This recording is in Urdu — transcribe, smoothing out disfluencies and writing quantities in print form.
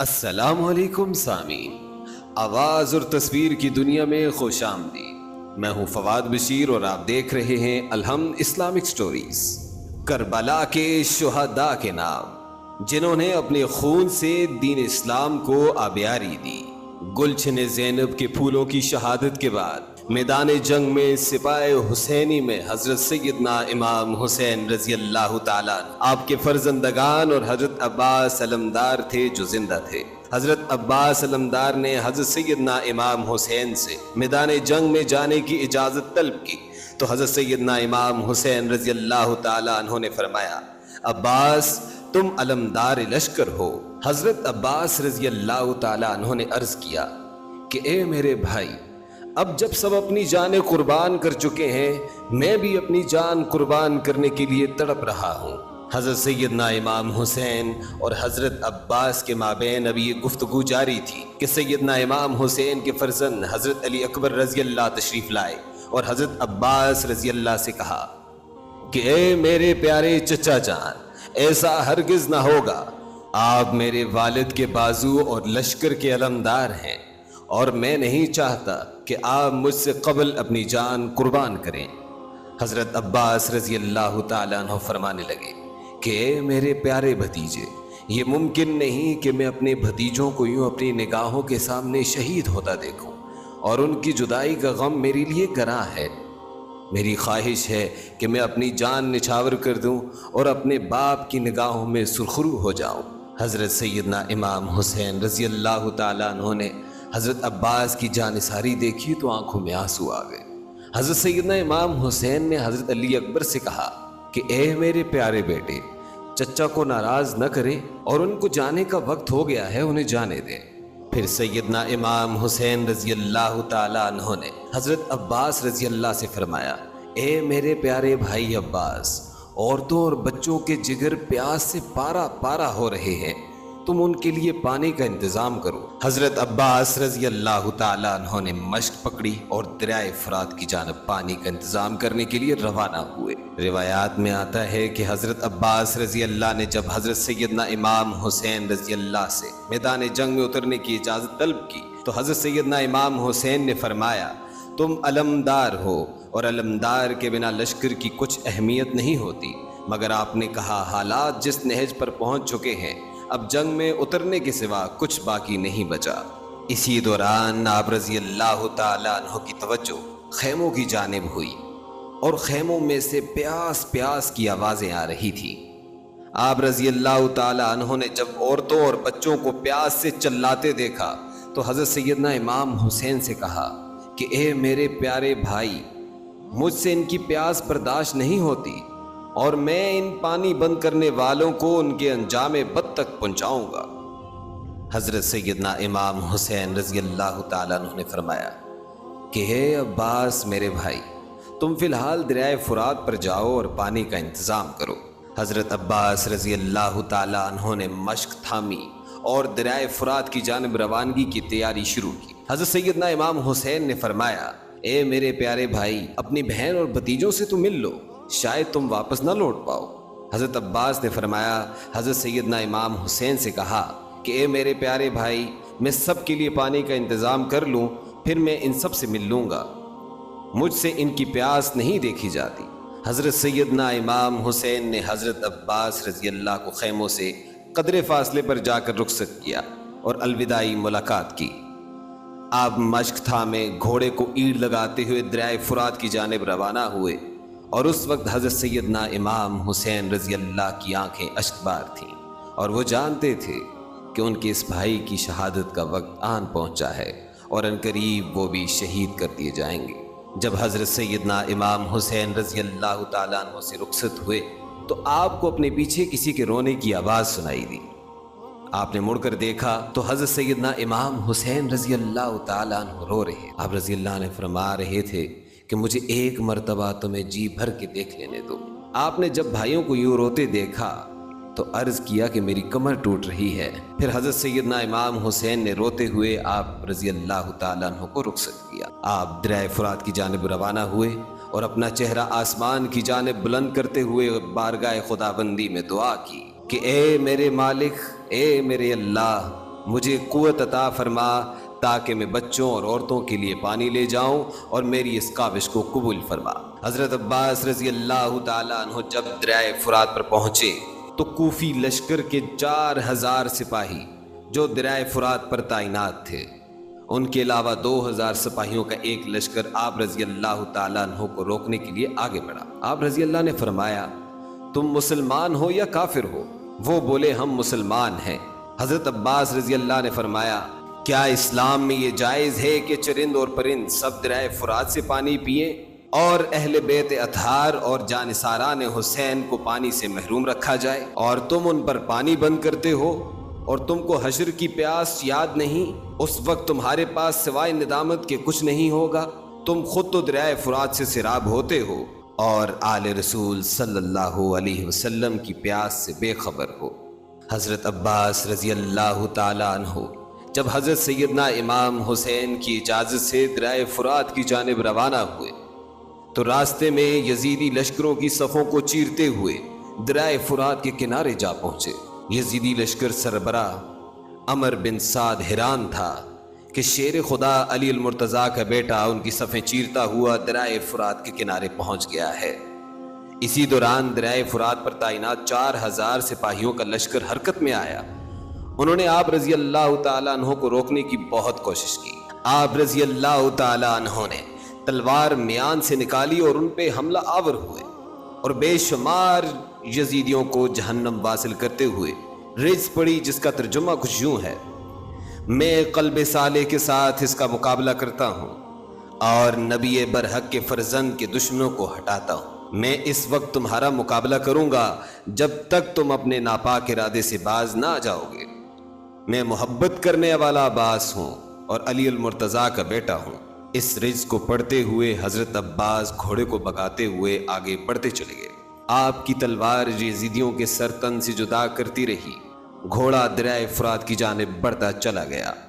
السلام علیکم سامعین، آواز اور تصویر کی دنیا میں خوش آمدید۔ میں ہوں فواد بشیر اور آپ دیکھ رہے ہیں الحمد اسلامک سٹوریز۔ کربلا کے شہداء کے نام، جنہوں نے اپنے خون سے دین اسلام کو آبیاری دی۔ گلشن زینب کے پھولوں کی شہادت کے بعد میدان جنگ میں سپاہ حسینی میں حضرت سیدنا امام حسین رضی اللہ تعالیٰ آپ کے فرزندگان اور حضرت عباس علمدار تھے جو زندہ تھے۔ حضرت عباس علمدار نے حضرت سیدنا امام حسین سے میدان جنگ میں جانے کی اجازت طلب کی تو حضرت سیدنا امام حسین رضی اللہ تعالیٰ عنہ نے فرمایا، عباس تم علمدار لشکر ہو۔ حضرت عباس رضی اللہ تعالیٰ عنہ نے عرض کیا کہ اے میرے بھائی، اب جب سب اپنی جانیں قربان کر چکے ہیں، میں بھی اپنی جان قربان کرنے کے لیے تڑپ رہا ہوں۔ حضرت سیدنا امام حسین اور حضرت عباس کے مابین ابھی یہ گفتگو جاری تھی کہ سیدنا امام حسین کے فرزند حضرت علی اکبر رضی اللہ تشریف لائے اور حضرت عباس رضی اللہ سے کہا کہ اے میرے پیارے چچا جان، ایسا ہرگز نہ ہوگا، آپ میرے والد کے بازو اور لشکر کے علمدار ہیں اور میں نہیں چاہتا کہ آپ مجھ سے قبل اپنی جان قربان کریں۔ حضرت عباس رضی اللہ تعالیٰ عنہ فرمانے لگے کہ اے میرے پیارے بھتیجے، یہ ممکن نہیں کہ میں اپنے بھتیجوں کو یوں اپنی نگاہوں کے سامنے شہید ہوتا دیکھوں اور ان کی جدائی کا غم میرے لیے گراں ہے۔ میری خواہش ہے کہ میں اپنی جان نچھاور کر دوں اور اپنے باپ کی نگاہوں میں سرخرو ہو جاؤں۔ حضرت سیدنا امام حسین رضی اللہ تعالیٰ عنہ نے حضرت عباس کی جانثاری دیکھی تو آنکھوں میں آنسو آ گئے۔ حضرت سیدنا امام حسین نے حضرت علی اکبر سے کہا کہ اے میرے پیارے بیٹے، چچا کو ناراض نہ کریں اور ان کو جانے کا وقت ہو گیا ہے، انہیں جانے دیں۔ پھر سیدنا امام حسین رضی اللہ تعالیٰ عنہ نے حضرت عباس رضی اللہ سے فرمایا، اے میرے پیارے بھائی عباس، عورتوں اور بچوں کے جگر پیاس سے پارا پارا ہو رہے ہیں، تم ان کے لیے پانی کا انتظام کرو۔ حضرت عباس رضی اللہ تعالیٰ عنہ نے مشق پکڑی اور دریائے فرات کی جانب پانی کا انتظام کرنے کے لیے روانہ ہوئے۔ روایات میں آتا ہے کہ حضرت عباس رضی اللہ نے جب حضرت سیدنا امام حسین رضی اللہ سے میدان جنگ میں اترنے کی اجازت طلب کی تو حضرت سیدنا امام حسین نے فرمایا، تم علمدار ہو اور علمدار کے بنا لشکر کی کچھ اہمیت نہیں ہوتی، مگر آپ نے کہا حالات جس نہج پر پہنچ چکے ہیں، اب جنگ میں اترنے کے سوا کچھ باقی نہیں بچا۔ اسی دوران آپ رضی اللہ تعالیٰ عنہ کی توجہ خیموں کی جانب ہوئی اور خیموں میں سے پیاس پیاس کی آوازیں آ رہی تھی۔ آپ رضی اللہ تعالیٰ عنہ نے جب عورتوں اور بچوں کو پیاس سے چلاتے دیکھا تو حضرت سیدنا امام حسین سے کہا کہ اے میرے پیارے بھائی، مجھ سے ان کی پیاس برداشت نہیں ہوتی اور میں ان پانی بند کرنے والوں کو ان کے انجام بد تک پہنچاؤں گا۔ حضرت سیدنا امام حسین رضی اللہ تعالیٰ عنہ نے فرمایا کہ اے عباس میرے بھائی، تم فی الحال دریائے فرات پر جاؤ اور پانی کا انتظام کرو۔ حضرت عباس رضی اللہ تعالیٰ عنہ نے مشق تھامی اور دریائے فرات کی جانب روانگی کی تیاری شروع کی۔ حضرت سیدنا امام حسین نے فرمایا، اے میرے پیارے بھائی، اپنی بہن اور بھتیجوں سے تو مل لو، شاید تم واپس نہ لوٹ پاؤ۔ حضرت عباس نے فرمایا، حضرت سیدنا امام حسین سے کہا کہ اے میرے پیارے بھائی، میں سب کے لیے پانی کا انتظام کر لوں، پھر میں ان سب سے مل لوں گا، مجھ سے ان کی پیاس نہیں دیکھی جاتی۔ حضرت سیدنا امام حسین نے حضرت عباس رضی اللہ کو خیموں سے قدرے فاصلے پر جا کر رخصت کیا اور الوداعی ملاقات کی۔ آپ مشق تھامے گھوڑے کو اینٹ لگاتے ہوئے دریائے فرات کی جانب روانہ ہوئے اور اس وقت حضرت سیدنا امام حسین رضی اللہ کی آنکھیں اشک بار تھیں اور وہ جانتے تھے کہ ان کے اس بھائی کی شہادت کا وقت آن پہنچا ہے اور عنقریب وہ بھی شہید کر دیے جائیں گے۔ جب حضرت سیدنا امام حسین رضی اللہ تعالیٰ عنہ سے رخصت ہوئے تو آپ کو اپنے پیچھے کسی کے رونے کی آواز سنائی دی۔ آپ نے مڑ کر دیکھا تو حضرت سیدنا امام حسین رضی اللہ تعالیٰ عنہ رو رہے۔ آپ رضی اللہ نے فرما رہے تھے کہ مجھے ایک مرتبہ تمہیں جی بھر کے دیکھ لینے دو۔ آپ نے جب بھائیوں کو یوں روتے دیکھا تو عرض کیا کہ میری کمر ٹوٹ رہی ہے۔ پھر حضرت سیدنا امام حسین نے روتے ہوئے آپ رضی اللہ تعالیٰ عنہ کو رخصت کیا۔ آپ دریائے فرات کی جانب روانہ ہوئے اور اپنا چہرہ آسمان کی جانب بلند کرتے ہوئے بارگاہ خداوندی میں دعا کی کہ اے میرے مالک، اے میرے اللہ، مجھے قوت عطا فرما تاکہ میں بچوں اور عورتوں کے لیے پانی لے جاؤں اور میری اس کاوش کو قبول فرما۔ حضرت عباس رضی اللہ تعالیٰ عنہ جب دریائے فرات پر پہنچے تو کوفی لشکر کے 4000 سپاہی جو دریائے فرات پر تعینات تھے، ان کے علاوہ 2000 سپاہیوں کا ایک لشکر آپ رضی اللہ تعالیٰ عنہ کو روکنے کے لیے آگے بڑھا۔ آپ رضی اللہ نے فرمایا، تم مسلمان ہو یا کافر ہو؟ وہ بولے، ہم مسلمان ہیں۔ حضرت عباس رضی اللہ نے فرمایا، کیا اسلام میں یہ جائز ہے کہ چرند اور پرند سب دریائے فرات سے پانی پئیں اور اہل بیت اطہار اور جانثاران حسین کو پانی سے محروم رکھا جائے، اور تم ان پر پانی بند کرتے ہو اور تم کو حشر کی پیاس یاد نہیں؟ اس وقت تمہارے پاس سوائے ندامت کے کچھ نہیں ہوگا۔ تم خود تو دریائے فرات سے سیراب ہوتے ہو اور آل رسول صلی اللہ علیہ وسلم کی پیاس سے بے خبر ہو۔ حضرت عباس رضی اللہ تعالی عنہ جب حضرت سیدنا امام حسین کی اجازت سے دریائے فرات کی جانب روانہ ہوئے تو راستے میں یزیدی لشکروں کی صفوں کو چیرتے ہوئے دریائے فرات کے کنارے جا پہنچے۔ یزیدی لشکر سربراہ عمر بن سعد حیران تھا کہ شیر خدا علی المرتضیٰ کا بیٹا ان کی صفیں چیرتا ہوا دریائے فرات کے کنارے پہنچ گیا ہے۔ اسی دوران دریائے فرات پر تعینات 4000 سپاہیوں کا لشکر حرکت میں آیا۔ انہوں نے آپ رضی اللہ تعالیٰ عنہ کو روکنے کی بہت کوشش کی۔ آپ رضی اللہ تعالیٰ عنہ نے تلوار میان سے نکالی اور ان پہ حملہ آور ہوئے اور بے شمار یزیدیوں کو جہنم واصل کرتے ہوئے رجز پڑی، جس کا ترجمہ کچھ یوں ہے، میں قلب صالح کے ساتھ اس کا مقابلہ کرتا ہوں اور نبی برحق کے فرزند کے دشمنوں کو ہٹاتا ہوں۔ میں اس وقت تمہارا مقابلہ کروں گا جب تک تم اپنے ناپاک ارادے سے باز نہ آ جاؤ گے۔ میں محبت کرنے والا عباس ہوں اور علی المرتضیٰ کا بیٹا ہوں۔ اس رجز کو پڑھتے ہوئے حضرت عباس گھوڑے کو بگاتے ہوئے آگے بڑھتے چلے گئے۔ آپ کی تلوار یزیدیوں کے سر تن سے جدا کرتی رہی۔ گھوڑا دریائے فرات کی جانب بڑھتا چلا گیا۔